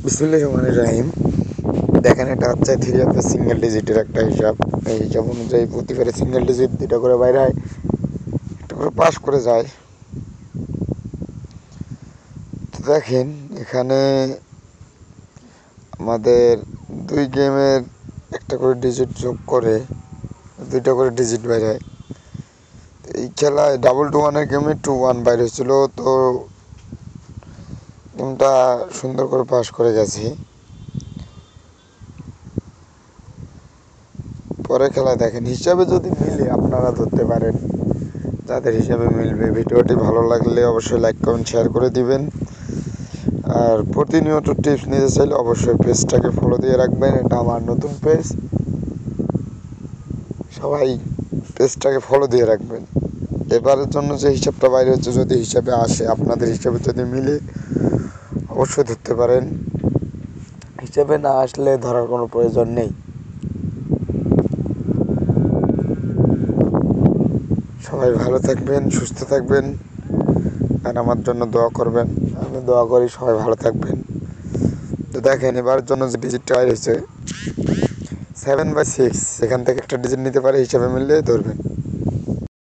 বিসমিল্লাহির রহমানির রহিম। দেখেন, এটা হচ্ছে 3 সিঙ্গেল ডিজিটের একটা হিসাব। এই হিসাব অনুযায়ী প্রতিবারে সিঙ্গেল ডিজিট 2টা করে বাইরে হয়, একটা করে পাস করে যায়। তো দেখেন, এখানে আমাদের 2 গেমের একটা করে ডিজিট যোগ করে 2টা করে ডিজিট বাইরে হয়। এই খেলায় 2-1-1 গেমে 2-1 বাইর হয়েছিল। তো গেমটা সুন্দর করে পাস করে গেছি। পরে খেলায় দেখেন, হিসাবে যদি মিলে আপনারা ধরতে পারেন, যাদের হিসাবে মিলবে। ভিডিওটি ভালো লাগলে অবশ্যই লাইক কমেন্ট শেয়ার করে দিবেন। আর প্রতিনিয়ত টিপস নিতে চাইলে অবশ্যই পেজটাকে ফলো দিয়ে রাখবেন। এটা আমার নতুন পেজ, সবাই পেজটাকে ফলো দিয়ে রাখবেন। এবারের জন্য যে হিসাবটা বাইরে হচ্ছে, যদি হিসাবে আসে, আপনাদের হিসাবে যদি মিলে অবশ্যই ধরতে পারেন। হিসাবে না আসলে ধরার কোনো প্রয়োজন নেই। সবাই ভালো থাকবেন, সুস্থ থাকবেন, আর আমার জন্য দোয়া করবেন। আমি দোয়া করি সবাই ভালো থাকবেন। তো দেখেন, এবারের জন্য যে ডিজিটটা বাইর হয়েছে 7/6, সেখান থেকে একটা ডিজিট নিতে পারে, হিসাবে মিললে ধরবেন।